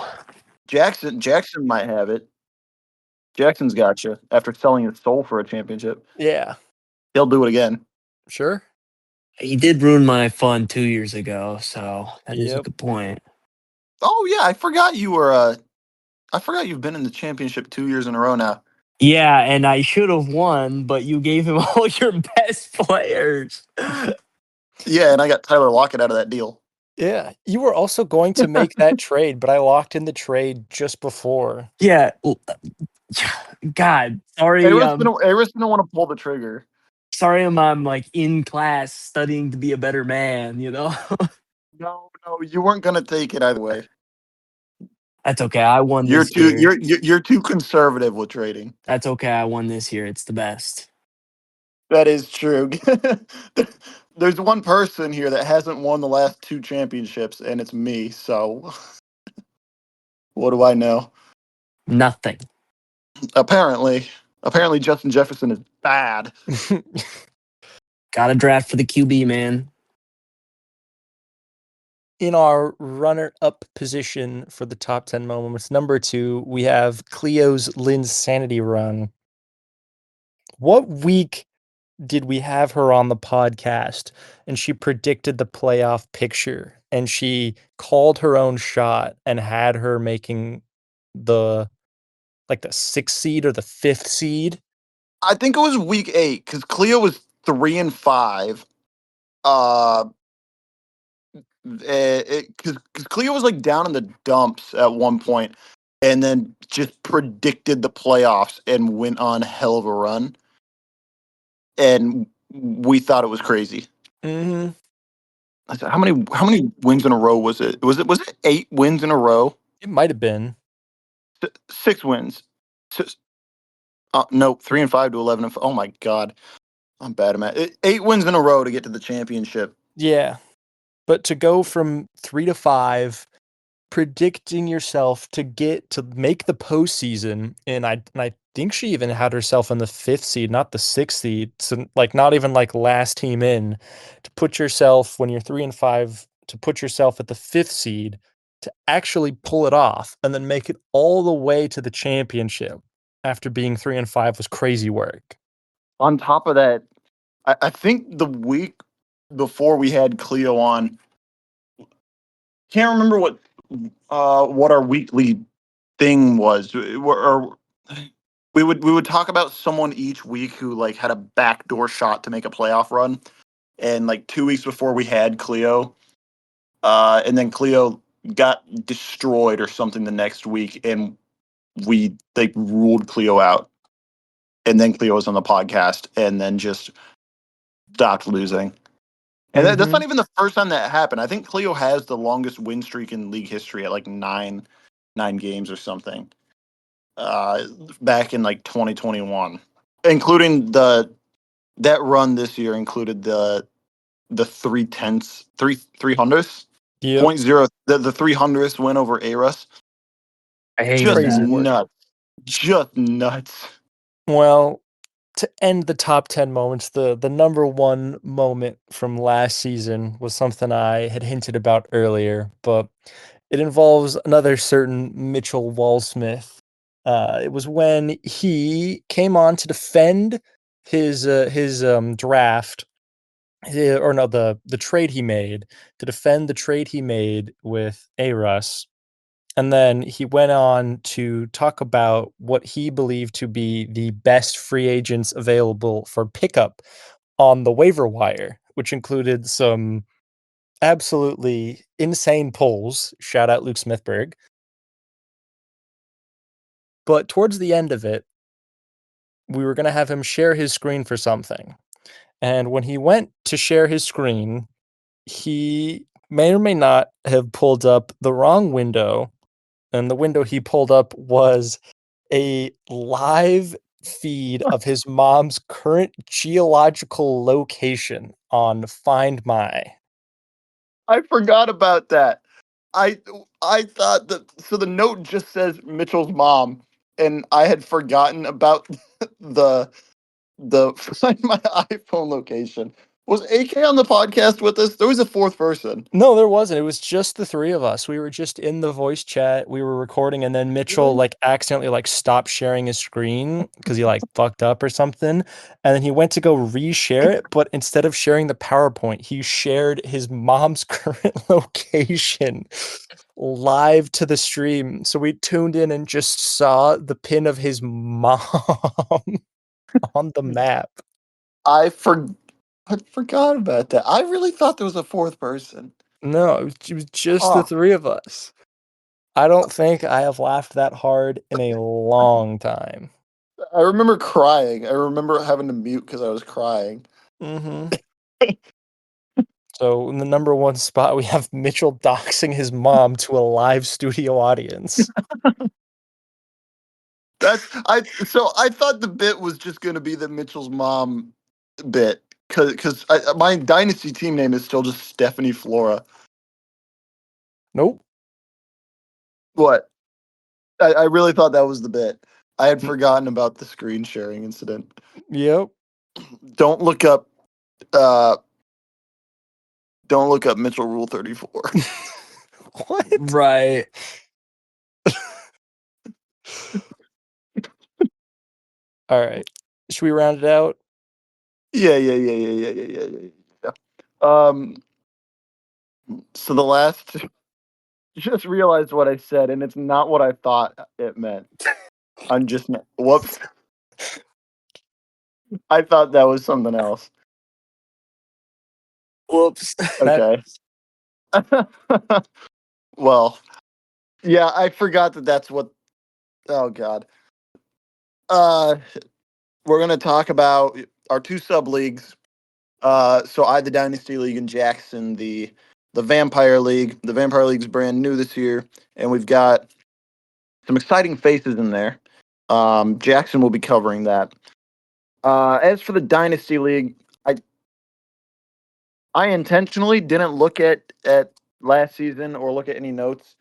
Jackson might have it. Jackson's got you after selling his soul for a championship. Yeah. He'll do it again. Sure. He did ruin my fun 2 years ago, so that is a Yep. good point. Oh yeah, I forgot you were. I forgot you've been in the championship 2 years in a row now. Yeah, and I should have won, but you gave him all your best players. Yeah, and I got Tyler Lockett out of that deal. Yeah. You were also going to make that trade, but I locked in the trade just before. Yeah. God, sorry. Aris didn't want to pull the trigger. Sorry, I'm like in class studying to be a better man. You know. No, you weren't gonna take it either way. That's okay. I won You're this too year. you're too conservative with trading. That's okay. I won this year. It's the best. That is true. There's one person here that hasn't won the last 2 championships, and it's me. So, what do I know? Nothing. Apparently, Justin Jefferson is bad. Got to draft for the QB, man. In our runner-up position for the top 10 moments, number 2, we have Cleo's Linsanity run. What week did we have her on the podcast and she predicted the playoff picture and she called her own shot and had her making the 6th seed or the 5th seed? I think it was week 8 because Cleo was 3-5. Because Cleo was like down in the dumps at one point, and then just predicted the playoffs and went on a hell of a run, and we thought it was crazy. Mm-hmm. I said, how many wins in a row was it? Was it 8 wins in a row? It might have been. 6 wins. No, 3-5 to 11-5. Oh my god, I'm bad at math. 8 wins in a row to get to the championship. Yeah. But to go from 3 to 5, predicting yourself to make the postseason, and I think she even had herself in the 5th seed, not the 6th seed, so not even last team in, to put yourself when you're 3-5 to put yourself at the 5th seed to actually pull it off and then make it all the way to the championship after being 3-5 was crazy work. On top of that, I think the week before we had Cleo on, can't remember what our weekly thing was. We would talk about someone each week who had a backdoor shot to make a playoff run, and 2 weeks before we had Cleo, and then Cleo got destroyed or something the next week, and we ruled Cleo out, and then Cleo was on the podcast, and then just stopped losing. And that's not even the first time that happened. I think Cleo has the longest win streak in league history at nine games or something. Back in 2021, including that run this year included the 300th Yep. 0.0 the 300th win over Arus. I hated Just Crazy that. work. nuts. Just nuts. Well, to end the top 10 moments, the number 1 moment from last season was something I had hinted about earlier, but it involves another certain Mitchell Walsmith. It was when he came on to defend his draft, or no, the trade he made, to defend the trade he made with Arus. And then he went on to talk about what he believed to be the best free agents available for pickup on the waiver wire, which included some absolutely insane polls. Shout out Luke Smithberg. But towards the end of it, we were going to have him share his screen for something. And when he went to share his screen, he may or may not have pulled up the wrong window. And the window he pulled up was a live feed of his mom's current geological location on Find My. I forgot about that. I thought that, so the note just says Mitchell's mom, and I had forgotten about the Find My iPhone location. Was AK on the podcast with us? There was a 4th person. No, there wasn't. It was just the 3 of us. We were just in the voice chat. We were recording, and then Mitchell Really? accidentally stopped sharing his screen because he fucked up or something. And then he went to go reshare it, but instead of sharing the PowerPoint, he shared his mom's current location live to the stream. So we tuned in and just saw the pin of his mom on the map. I forgot about that. I really thought there was a 4th person. No, it was just the Oh, 3 of us. I don't think I have laughed that hard in a long time. I remember crying. I remember having to mute because I was crying. Mm-hmm. So in the number 1 spot, we have Mitchell doxing his mom to a live studio audience. So I thought the bit was just going to be the Mitchell's mom bit because my dynasty team name is still just Stephanie Flora. Nope. What? I really thought that was the bit. I had forgotten about the screen sharing incident. Yep. Don't look up Don't look up Mitchell Rule 34. What? Right. All right. Should we round it out? Yeah. So the last, just realized what I said, and it's not what I thought it meant. I'm just whoops. I thought that was something else. Whoops. Okay. Well, yeah, I forgot that that's what. Oh God. We're gonna talk about our two sub leagues. So I the Dynasty League and Jackson the Vampire League. The Vampire League's brand new this year, and we've got some exciting faces in there. Jackson will be covering that. As for the Dynasty League, I intentionally didn't look at last season or look at any notes,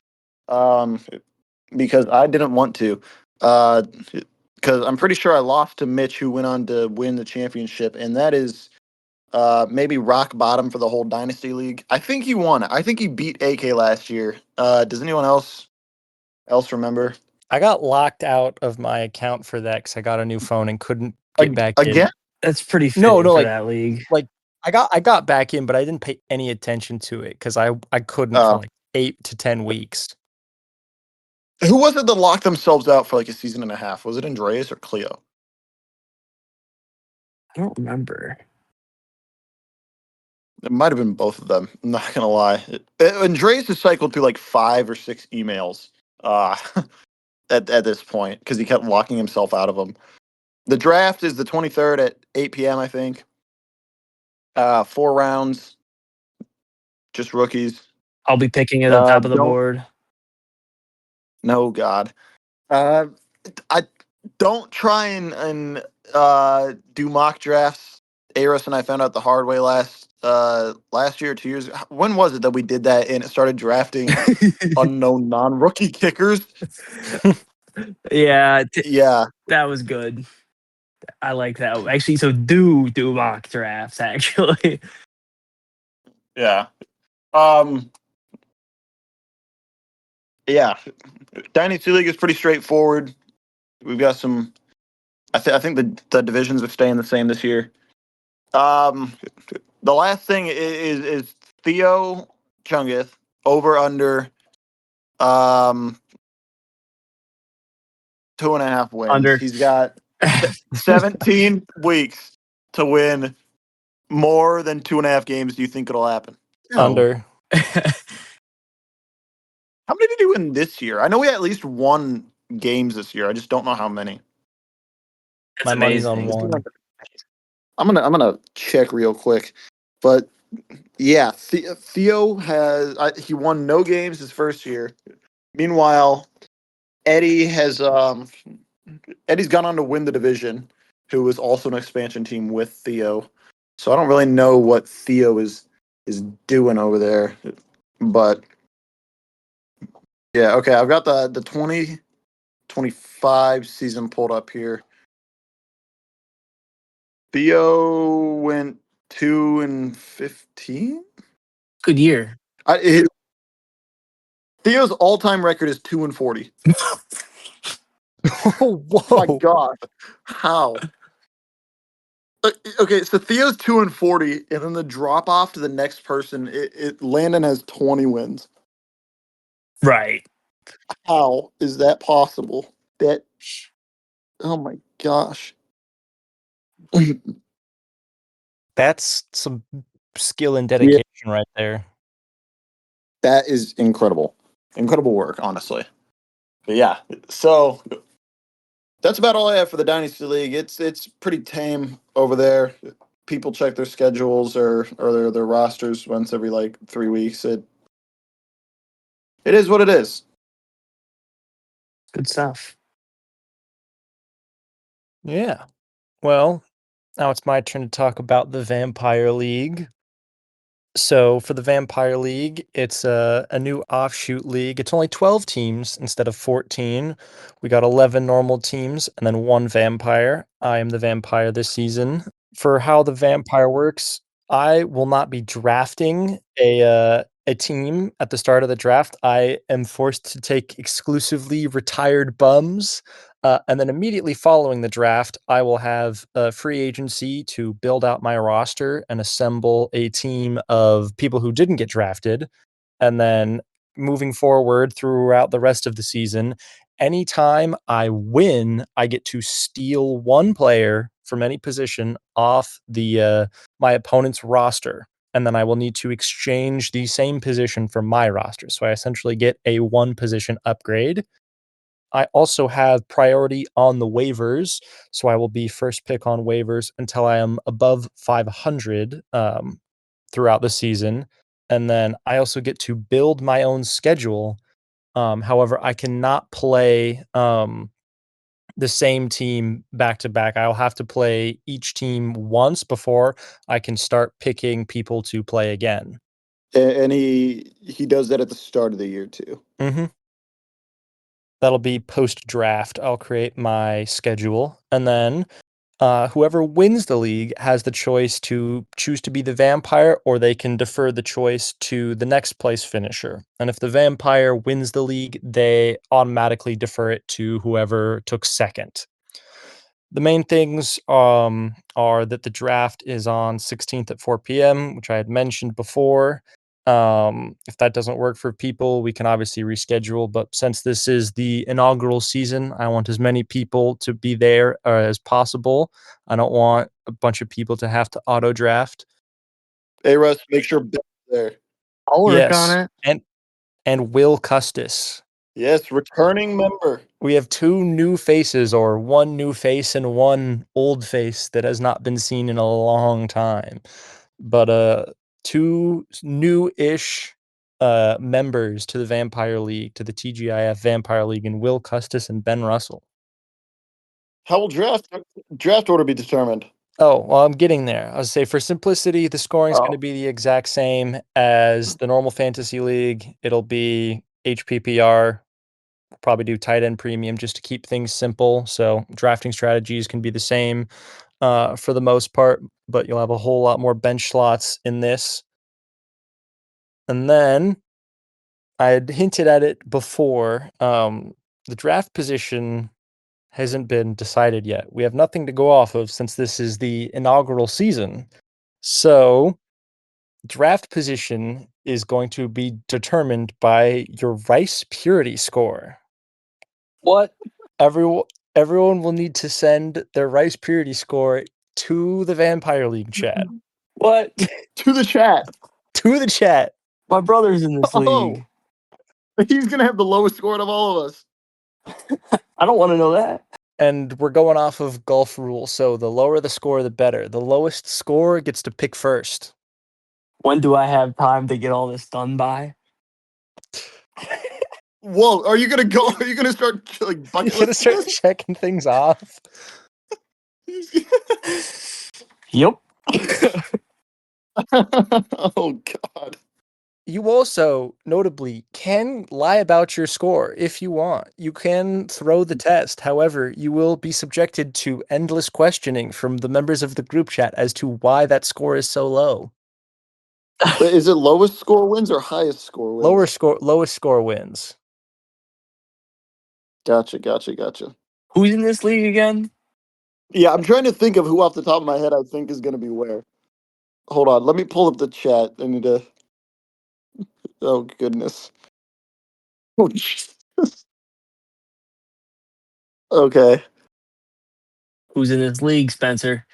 um, because I didn't want to. Because I'm pretty sure I lost to Mitch, who went on to win the championship, and that is maybe rock bottom for the whole Dynasty League. I think he won. I think he beat AK last year. Does anyone else remember? I got locked out of my account for that because I got a new phone and couldn't get back in. Again? That's pretty No, fitting for like that league. like I got back in, but I didn't pay any attention to it because I couldn't for like 8 to 10 weeks. Who was it that locked themselves out for like a season and a half? Was it Andreas or Cleo? I don't remember. It might have been both of them. I'm not gonna lie. Andreas has cycled through like 5 or 6 emails at this point because he kept locking himself out of them. The draft is the 23rd at 8 p.m. I think. 4 rounds, just rookies. I'll be picking at the top of the board. No, God. I don't try and do mock drafts. Aros and I found out the hard way last year, 2 years. When was it that we did that and it started drafting unknown non-rookie kickers? Yeah, Yeah. that was good. I like that. Actually, so do mock drafts. Actually, Yeah. Yeah. Dynasty League is pretty straightforward. We've got some. I think the divisions are staying the same this year. The last thing is Theo Chungith over under 2.5 wins. Under. He's got 17 weeks to win more than 2.5 games. Do you think it'll happen? Under. How many did he win this year? I know he at least won games this year. I just don't know how many. That's My money's on amazing. 1. I'm gonna check real quick, but yeah, Theo has he won no games his first year. Meanwhile, Eddie's gone on to win the division, who was also an expansion team with Theo. So I don't really know what Theo is doing over there, but yeah, okay. I've got the 2025 season pulled up here. Theo went 2-15. Good year. Theo's all-time record is 2-40. Whoa. Oh my God, how? Okay, so Theo's 2-40, and then the drop off to the next person, Landon has 20 wins. Right. How is that possible? Oh my gosh. That's some skill and dedication right there. That is incredible. Incredible work, honestly. But yeah, so that's about all I have for the Dynasty League. It's pretty tame over there. People check their schedules or their rosters once every like 3 weeks. It is what it is. Good stuff. Yeah. Well, now it's my turn to talk about the Vampire League. So for the Vampire League, it's a new offshoot league. It's only 12 teams instead of 14. We got 11 normal teams and then 1 vampire. I am the vampire this season. For how the vampire works, I will not be drafting a team at the start of the draft. I am forced to take exclusively retired bums, and then immediately following the draft, I will have a free agency to build out my roster and assemble a team of people who didn't get drafted. And then moving forward throughout the rest of the season, anytime I win, I get to steal one player from any position off the my opponent's roster, and then I will need to exchange the same position for my roster. So I essentially get a one position upgrade. I also have priority on the waivers, so I will be first pick on waivers until I am above 500 throughout the season. And then I also get to build my own schedule. However, I cannot play the same team back to back. I'll have to play each team once before I can start picking people to play again. And he does that at the start of the year too. Mm-hmm. That'll be post draft. I'll create my schedule, and then whoever wins the league has the choice to choose to be the vampire, or they can defer the choice to the next place finisher. And if the vampire wins the league, they automatically defer it to whoever took second. The main things are that the draft is on 16th at 4 p.m., which I had mentioned before. If that doesn't work for people, we can obviously reschedule. But since this is the inaugural season, I want as many people to be there as possible. I don't want a bunch of people to have to auto draft. Hey Russ, make sure Ben's there. I'll work on Yes, it. and Will Custis. Yes, returning member. We have two new faces, or one new face and one old face that has not been seen in a long time. But two new-ish members to the Vampire League, to the TGIF Vampire League, and Will Custis and Ben Russell. How will draft order be determined? Oh, well, I'm getting there. I was say for simplicity, the scoring is going to Oh. be the exact same as the normal fantasy league. It'll be HPPR. Probably do tight end premium just to keep things simple. So drafting strategies can be the same for the most part, but you'll have a whole lot more bench slots in this. And then I had hinted at it before. The draft position hasn't been decided yet. We have nothing to go off of since this is the inaugural season. So draft position is going to be determined by your rice purity score. What? Everyone will need to send their rice purity score to the Vampire League chat. What? To the chat. To the chat. My brother's in this league. He's gonna have the lowest score out of all of us. I don't want to know that. And we're going off of golf rules, so the lower the score, the better. The lowest score gets to pick first. When do I have time to get all this done by? Whoa, are you gonna go? Are you gonna start like You're bucket gonna list? start checking things off. Yep. Oh God. You also, notably, can lie about your score if you want. You can throw the test. However, you will be subjected to endless questioning from the members of the group chat as to why that score is so low. But is it lowest score wins or highest score wins? Lowest score wins. Gotcha. Who's in this league again? Yeah, I'm trying to think of who off the top of my head I think is gonna be where. Hold on, let me pull up the chat. I need to. Oh goodness. Oh, Jesus. Okay. Who's in this league, Spencer?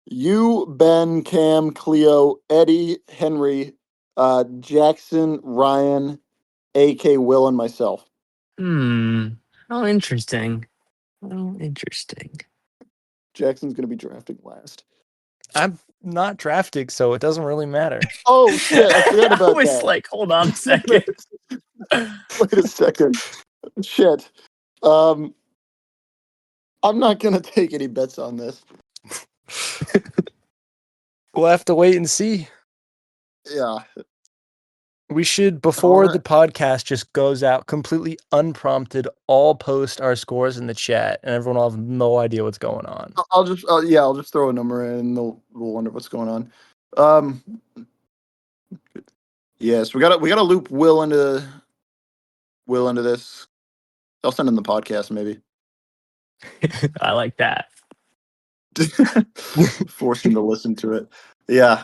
You, Ben, Cam, Cleo, Eddie, Henry, Jackson, Ryan, AK, Will, and myself. Oh, interesting. Oh, interesting. Jackson's gonna be drafting last. I'm not drafting, so it doesn't really matter. Oh shit! I forgot about I was that. like, hold on a second. Wait a second. Shit. I'm not gonna take any bets on this. We'll have to wait and see. Yeah. We should, before Alright. the podcast just goes out completely unprompted, all post our scores in the chat, and everyone will have no idea what's going on. I'll just throw a number in and we'll wonder what's going on. Um. Yes, we gotta loop Will into this. I'll send him the podcast maybe. I like that. Force him to listen to it. Yeah.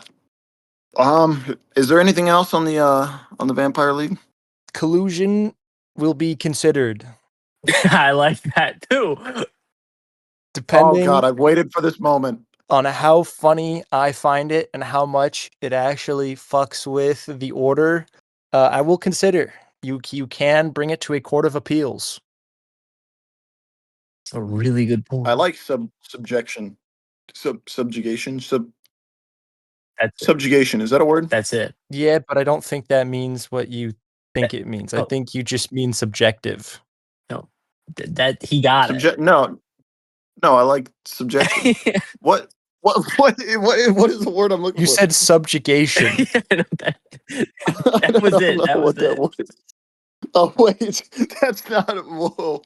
Is there anything else on the Vampire League? Collusion will be considered. I like that too. Oh Depending God, I've waited for this moment. on how funny I find it and how much it actually fucks with the order, I will consider. You can bring it to a court of appeals. It's a really good point. I like subjugation. Subjugation. That's it. Subjugation. Is that a word? That's it. Yeah, but I don't think that means what you think it means. I oh. think you just mean subjective. No, that he got it. No, I like subjection. What is the word I'm looking You for? said subjugation. that was it. That was it. Oh wait, that's not it. Whoa.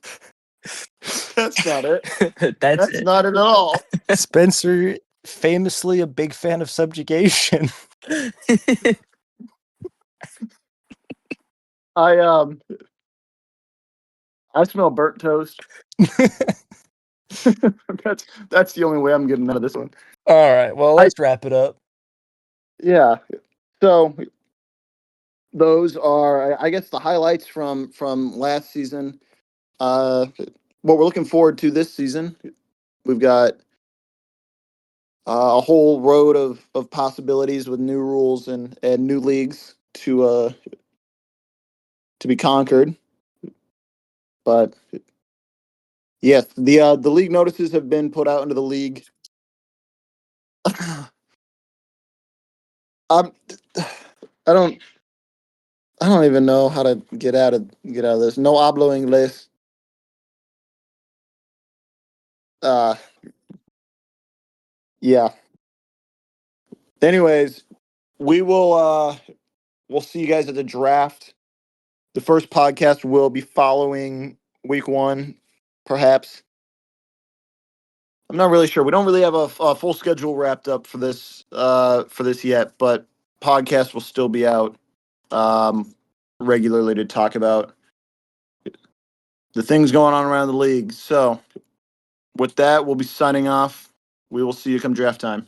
That's not it. That's it. not it at all. Spencer, famously a big fan of subjugation. I smell burnt toast. That's the only way I'm getting out of this one. All right, well, let's wrap it up. Yeah. So those are, I guess, the highlights from last season. What we're looking forward to this season, we've got a whole road of possibilities with new rules and new leagues to be conquered. But yes, the league notices have been put out into the league. I don't even know how to get out of this. No hablo inglés. Yeah. Anyways, we'll see you guys at the draft. The first podcast will be following week 1, perhaps. I'm not really sure. We don't really have a full schedule wrapped up for this yet, but podcast will still be out regularly to talk about the things going on around the league. So with that, we'll be signing off. We will see you come draft time.